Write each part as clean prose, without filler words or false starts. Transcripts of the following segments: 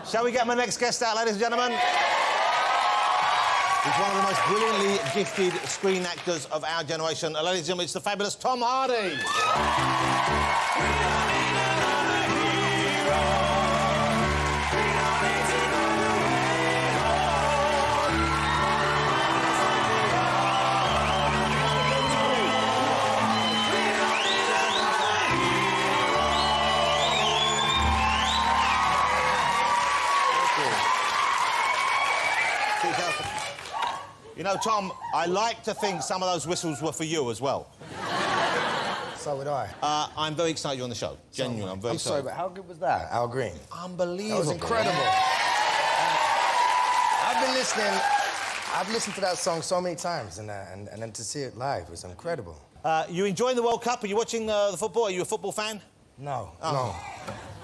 Shall we get my next guest out, ladies and gentlemen? He's one of the most brilliantly gifted screen actors of our generation. Ladies and gentlemen, it's the fabulous Tom Hardy. You know, Tom, I like to think some of those whistles were for you as well. So would I. I'm very excited you're on the show. Genuinely, I'm very excited. I'm sorry, but how good was that, Al Green? Unbelievable. That was incredible. I've listened to that song so many times, and then to see it live was incredible. You enjoying the World Cup? Are you watching the football? Are you a football fan? No, Oh. no.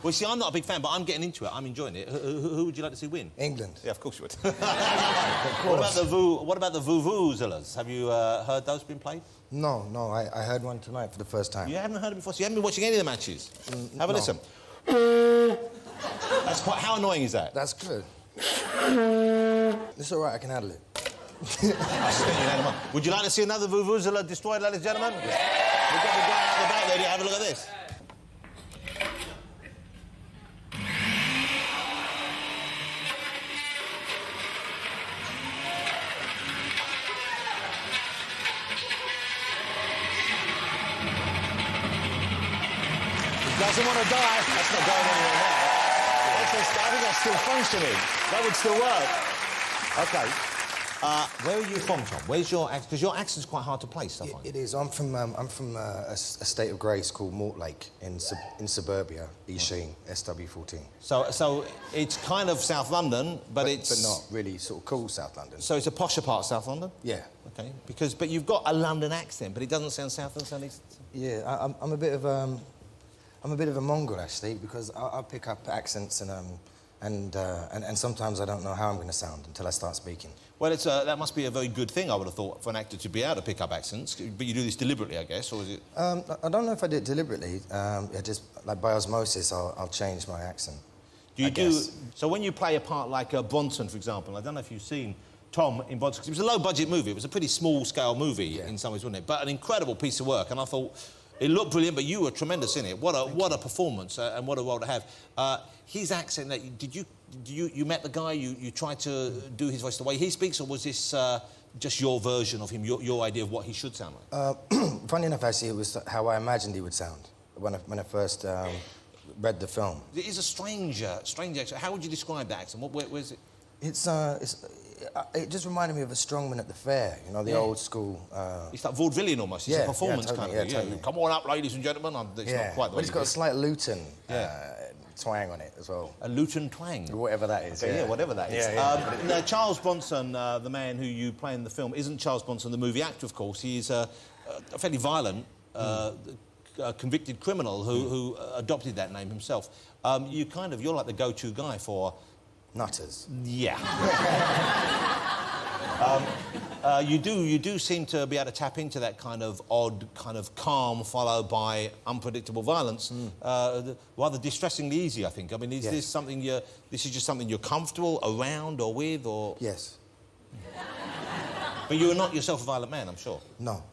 Well, see, I'm not a big fan, but I'm getting into it. I'm enjoying it. Who would you like to see win? England. Yeah, of course you would. Of course. What about the vuvuzelas? Have you heard those been played? No, I heard one tonight for the first time. You haven't heard it before, so you haven't been watching any of the matches? Have a listen. That's quite... How annoying is that? That's good. It's all right, I can handle it. Would you like to see another vuvuzela destroyed, ladies and gentlemen? Yeah. We've got the guy out the back there. Have a look at this. Doesn't want to die. That's not going anywhere now. I think that's still functioning. That would still work. OK. Where are you from, Tom? Where's your accent? Because your accent's quite hard to place, I find. It is. I'm from a state of grace called Mortlake in suburbia, East Sheen, SW14. So it's kind of South London, but it's... But not really sort of cool South London. So it's a posher part of South London? Yeah. OK. But you've got a London accent, but it doesn't sound South and sound East. Yeah, I'm a bit of a mongrel, actually, because I'll pick up accents and sometimes I don't know how I'm going to sound until I start speaking. Well, that must be a very good thing, I would have thought, for an actor to be able to pick up accents. But you do this deliberately, I guess, or is it...? I don't know if I do it deliberately. Just, like, by osmosis, I'll change my accent. Do you do... So when you play a part like Bronson, for example, I don't know if you've seen Tom in Bronson, 'cause it was a low-budget movie. It was a pretty small-scale movie in some ways, wasn't it? But an incredible piece of work, and I thought... It looked brilliant, but you were tremendous in it. What a performance and what a role to have. His accent, you met the guy, you tried to do his voice the way he speaks, or was this just your version of him, your idea of what he should sound like? Funny enough, actually, it was how I imagined he would sound when I first read the film. It is a strange accent. How would you describe that accent? Where's it? It just reminded me of a strongman at the fair, you know, the old school... It's like vaudevillian almost. It's a performance totally, kind of. Totally. Come on up, ladies and gentlemen. It's not quite the way but it's got a slight Luton twang on it as well. A Luton twang? Whatever that is, yeah, whatever that is. Now, Charles Bronson, the man who you play in the film, isn't Charles Bronson, the movie actor, of course. He's a fairly violent, convicted criminal who adopted that name himself. You're like the go-to guy for... Nutters. Yeah. You do seem to be able to tap into that kind of odd, kind of calm, followed by unpredictable violence. Rather distressingly easy, I think. I mean, is this something this is just something you're comfortable around or with, or...? Yes. But you're not yourself a violent man, I'm sure. No.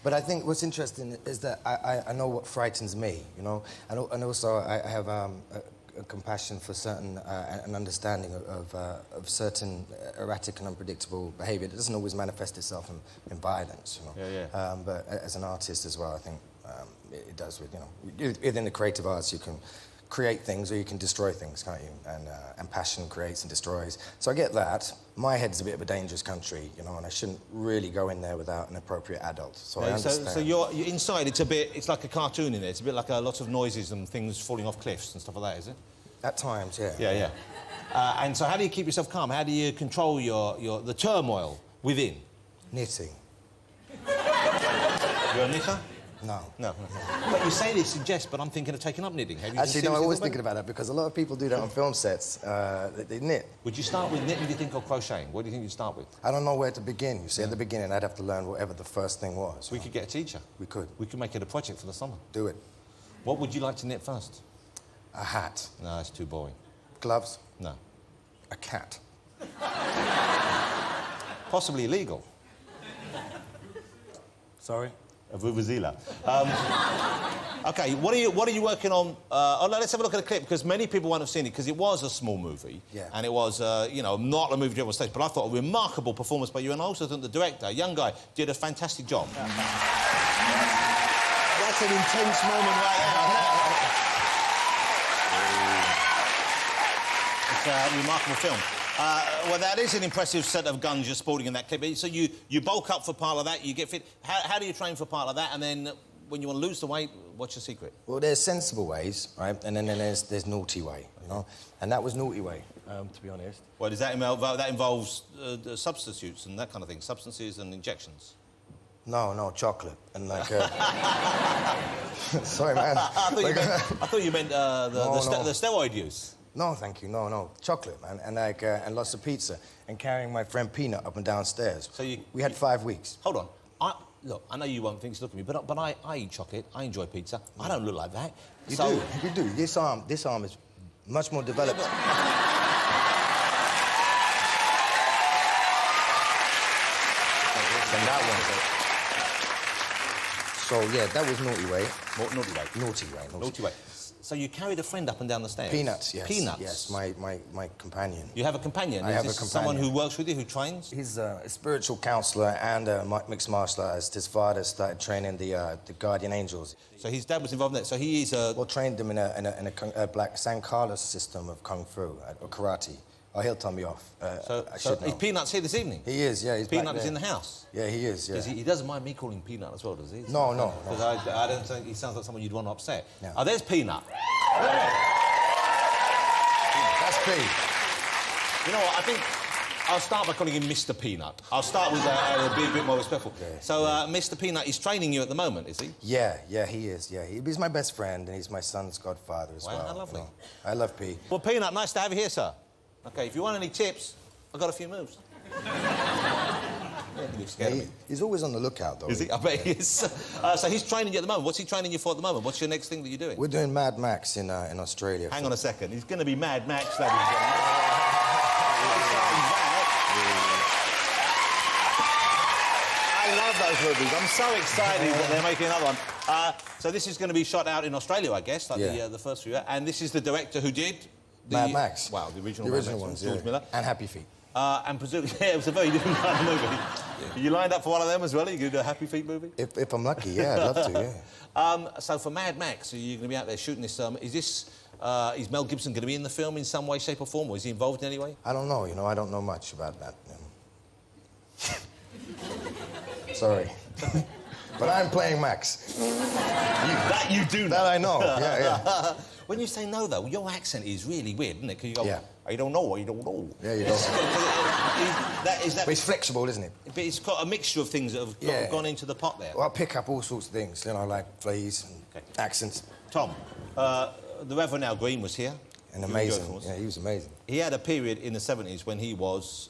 But I think what's interesting is that I know what frightens me, you know, and also I have a compassion for certain an understanding of certain erratic and unpredictable behaviour that doesn't always manifest itself in violence, you know. But as an artist as well, I think it does with, you know, within the creative arts you can create things or you can destroy things, can't you? And passion creates and destroys. So I get that. My head's a bit of a dangerous country, you know, and I shouldn't really go in there without an appropriate adult. So I understand. So you're inside. It's like a cartoon in there. It's a bit like a lot of noises and things falling off cliffs and stuff like that, is it? At times, yeah. Yeah. And so how do you keep yourself calm? How do you control the turmoil within? Knitting. You're a knitter? No. But you say this suggests, but I'm thinking of taking up knitting. Have you Actually, no, I was thinking about that because a lot of people do that on film sets. They knit. Would you start with knitting, do you think, or crocheting? What do you think you'd start with? I don't know where to begin. You see, at the beginning, I'd have to learn whatever the first thing was. We could get a teacher. We could. We could make it a project for the summer. Do it. What would you like to knit first? A hat. No, it's too boring. Gloves? No. A cat? Possibly illegal. Sorry? A vuvuzela. Okay, what are you working on? Let's have a look at a clip, because many people won't have seen it, because it was a small movie. Yeah. And it was, not a movie on stage, but I thought a remarkable performance by you, and I also think the director, a young guy, did a fantastic job. That's an intense moment right there. It's a remarkable film. Well, that is an impressive set of guns you're sporting in that clip. So you bulk up for part of that, you get fit. How do you train for part of that? And then when you want to lose the weight, what's your secret? Well, there's sensible ways, right? And then there's naughty way, you know? And that was naughty way, to be honest. Well, does that involves substitutes and that kind of thing, substances and injections? No, chocolate. And like... Sorry, man. I thought you meant the steroid use. No, thank you. No. Chocolate, man. And like, and lots of pizza. And carrying my friend Peanut up and downstairs. So we had 5 weeks. Hold on. Look, I know you won't think to look at me, but I eat chocolate. I enjoy pizza. I don't look like that. You do. This arm is much more developed. And that one. So yeah, that was naughty way. What, naughty way? Naughty way. So you carried a friend up and down the stairs? Peanuts, yes. Peanuts? Yes, my companion. You have a companion? I have a companion. Someone who works with you, who trains? He's a spiritual counsellor and a mixed martial artist. His father started training the guardian angels. So his dad was involved in that. So he is a... Well, trained him in a black San Carlos system of kung fu, or karate. Oh, he'll tell me off. So is Peanuts here this evening? He is, yeah. He's Peanut is in the house? Yeah, he is, yeah. He doesn't mind me calling Peanut as well, does he? No. Because I don't think he sounds like someone you'd want to upset. No. Oh, there's Peanut. That's P. You know what, I think I'll start by calling him Mr. Peanut. I'll start with be a bit more respectful. Yeah, so, Mr. Peanut is training you at the moment, is he? Yeah, he is, yeah. He's my best friend, and he's my son's godfather as well. How lovely. You know. I love P. Well, Peanut, nice to have you here, sir. OK, if you want any tips, I've got a few moves. He's always on the lookout, though. Is he? I bet he is. So he's training you at the moment. What's he training you for at the moment? What's your next thing that you're doing? We're doing Mad Max in Australia. Hang on a second. He's going to be Mad Max, ladies and gentlemen. I love those movies. I'm so excited that they're making another one. So this is going to be shot out in Australia, I guess, like the first few. And this is the director who did... Mad Max. Wow, the original ones, George Miller. And Happy Feet. And presumably, it was a very different kind of movie. Are you lined up for one of them as well? Are you going to do a Happy Feet movie? If I'm lucky, yeah, I'd love to, yeah. So for Mad Max, are you going to be out there shooting this? Is Mel Gibson going to be in the film in some way, shape or form, or is he involved in any way? I don't know, I don't know much about that. Sorry. But I'm playing Max. That you do know. That I know, yeah. When you say no, though, your accent is really weird, isn't it? Because you go, I don't know. Yeah, you don't. But it's flexible, isn't it? But it's got a mixture of things that have gone into the pot there. Well, I pick up all sorts of things, like fleas and accents. Tom, the Reverend Al Green was here. And amazing. Yeah, he was amazing. He had a period in the 70s when he was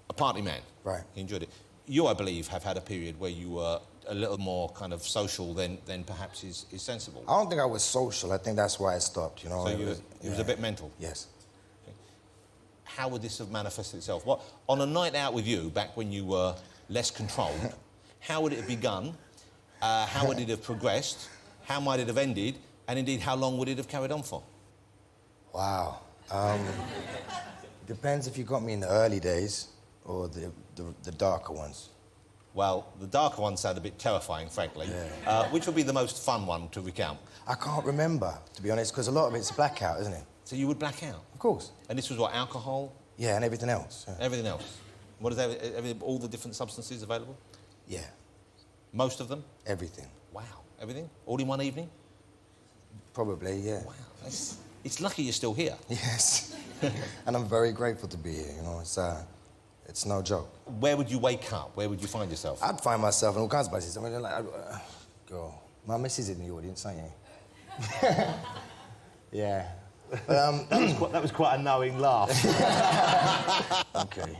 a party man. Right. He enjoyed it. You, I believe, have had a period where you were a little more kind of social than perhaps is sensible. I don't think I was social. I think that's why I stopped, So it was a bit mental? Yes. Okay. How would this have manifested itself? What, on a night out with you, back when you were less controlled, how would it have begun? How would it have progressed? How might it have ended? And indeed, how long would it have carried on for? Wow. Depends if you got me in the early days or the darker ones. Well, the darker one sounded a bit terrifying, frankly. Yeah. Which would be the most fun one to recount? I can't remember, to be honest, because a lot of it's blackout, isn't it? So you would black out? Of course. And this was what, alcohol? Yeah, and everything else. Yeah. Everything else? What is that, all the different substances available? Yeah. Most of them? Everything. Wow. Everything? All in one evening? Probably, yeah. Wow. It's lucky you're still here. Yes. And I'm very grateful to be here, It's no joke. Where would you wake up? Where would you find yourself? I'd find myself in all kinds of places. I mean, girl, my missus is in the audience, ain't you? Yeah. That was quite a knowing laugh. Okay.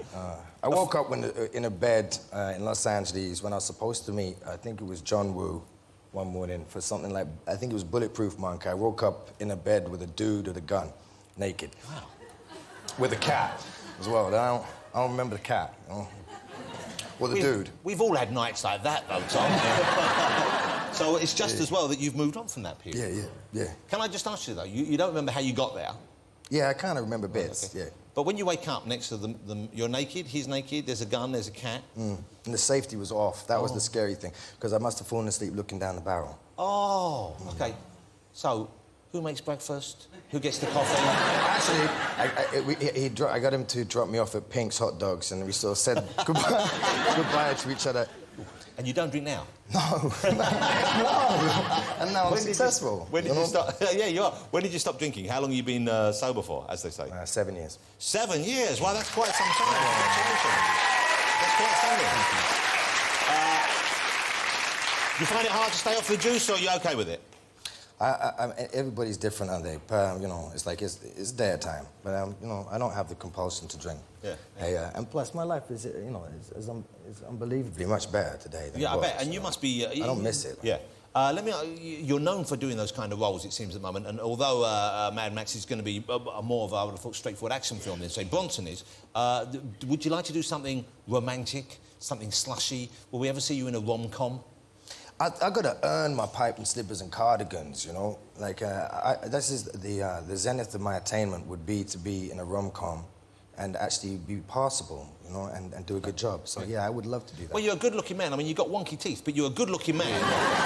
I woke up in a bed in Los Angeles when I was supposed to meet, I think it was John Woo, one morning for something like, I think it was Bulletproof Monk. I woke up in a bed with a dude with a gun, naked. Wow. with a cat as well. I don't remember the cat, you know? Or the dude. We've all had nights like that, though, Tom. So it's just as well that you've moved on from that period. Yeah. Can I just ask you, though, you don't remember how you got there? Yeah, I kind of remember bits, yeah. But when you wake up next to them, you're naked, he's naked, there's a gun, there's a cat. And the safety was off. That was the scary thing, because I must have fallen asleep looking down the barrel. Oh, OK. So, who makes breakfast? Who gets the coffee? Actually, I got him to drop me off at Pink's Hot Dogs, and we sort of said goodbye to each other. And you don't drink now? No. And now I'm successful. When did you stop? Yeah, you are. When did you stop drinking? How long have you been sober for, as they say? 7 years. 7 years? Well, that's quite some time. That's quite something. You find it hard to stay off the juice, or are you OK with it? Everybody's different, aren't they? You know, it's like it's their time, but you know, I don't have the compulsion to drink. Yeah. And plus, my life is, you know, is unbelievably much better today than it was. I bet. And you must be. I don't miss it. Yeah. You're known for doing those kind of roles, it seems, at the moment. And although Mad Max is going to be more of a, I would have thought, straightforward action film than, say, Bronson is, would you like to do something romantic, something slushy? Will we ever see you in a rom-com? I got to earn my pipe and slippers and cardigans, you know. Like, this is the zenith of my attainment would be to be in a rom-com and actually be passable, you know, and do a good job. So, yeah, I would love to do that. Well, you're a good-looking man. I mean, you've got wonky teeth, but you're a good-looking man.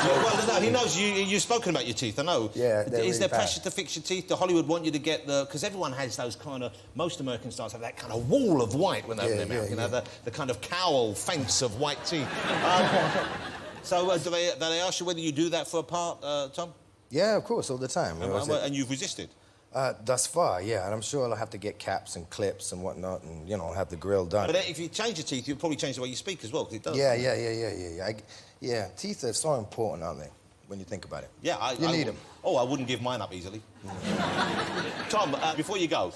Well, no, he knows. You've spoken about your teeth, I know. Yeah, Is really there bad. pressure to fix your teeth? Do Hollywood want you to get the... Because everyone has those kind of... Most American stars have that kind of wall of white when they open their mouth, you know, the kind of cowl fence of white teeth. So, do they ask you whether you do that for a part, Tom? Yeah, of course, all the time. And you've resisted? Thus far, yeah, and I'm sure I'll have to get caps and clips and whatnot, and you know, have the grill done. But if you change your teeth, you'll probably change the way you speak as well, because it does. Yeah. Teeth are so important, aren't they? When you think about it. Yeah, you need them. Oh, I wouldn't give mine up easily. Tom, before you go,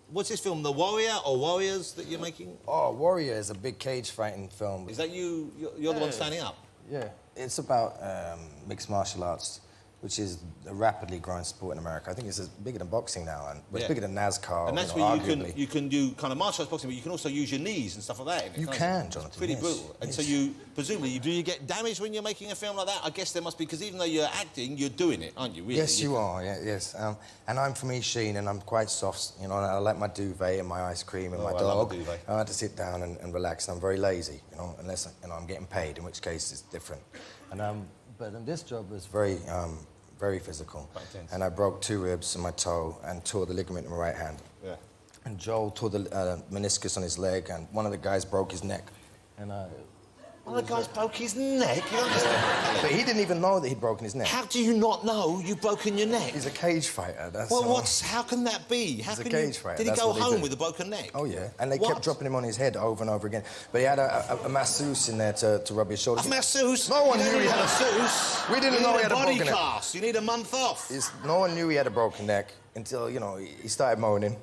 what's this film, The Warrior or Warriors that you're making? Oh, Warrior is a big cage fighting film. Is that you? You're the one standing up. Yeah. It's about mixed martial arts, which is a rapidly growing sport in America. I think it's bigger than boxing now, and it's bigger than NASCAR. And that's where you can do kind of martial arts boxing, but you can also use your knees and stuff like that. You can, Jonathan. It's pretty brutal. And so you, presumably, do you get damaged when you're making a film like that? I guess there must be, because even though you're acting, you're doing it, aren't you? Really? Yes, you are. Yeah, yes. And I'm from East Sheen, and I'm quite soft, you know, and I like my duvet and my ice cream and my dog. I love a duvet. I like to sit down and relax, and I'm very lazy, you know, unless I'm getting paid, in which case it's different. And but this job was very physical. And I broke 2 ribs in my toe and tore the ligament in my right hand. Yeah. And Joel tore the meniscus on his leg, and one of the guys broke his neck. And one of the guys broke his neck? You understand? But he didn't even know that he'd broken his neck. How do you not know you've broken your neck? He's a cage fighter. That's well, how can that be? He's a cage fighter. Did he go home with a broken neck? Oh, yeah. And they kept dropping him on his head over and over again. But he had a masseuse in there to rub his shoulders. A masseuse? No one knew he had a masseuse. We didn't know he had a broken neck. Body cast. You need a month off. No one knew he had a broken neck until, you know, he started moaning.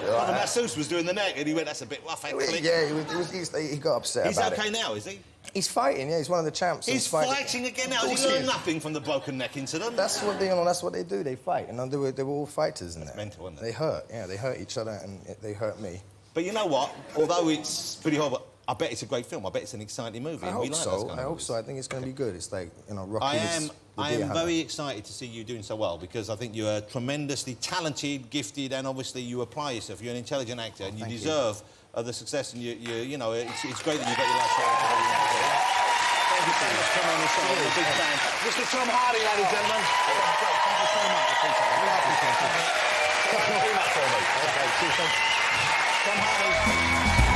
Well, the masseuse was doing the neck, and he went, that's a bit rough, click. Yeah, he got upset about it. He's OK now, is he? He's fighting, yeah, he's one of the champs. He's fighting again now? Has he learned nothing from the broken neck incident? That's what they do, they fight. And they were all fighters in there. That's mental, isn't it? They hurt, they hurt each other, and they hurt me. But you know what? Although it's pretty horrible, I bet it's a great film. I bet it's an exciting movie. I hope so. I think it's going to be good. It's like, you know, Rocky I am very excited to see you doing so well, because I think you're tremendously talented, gifted, and obviously you apply yourself. You're an intelligent actor, and you deserve the success. And you know, it's great that you got your life started. Thank you so much for coming on the show. I'm a big fan. Mr. Tom Hardy, ladies and gentlemen. Thank you so much. I appreciate it. Do that for me. Okay, cheers. Tom Hardy.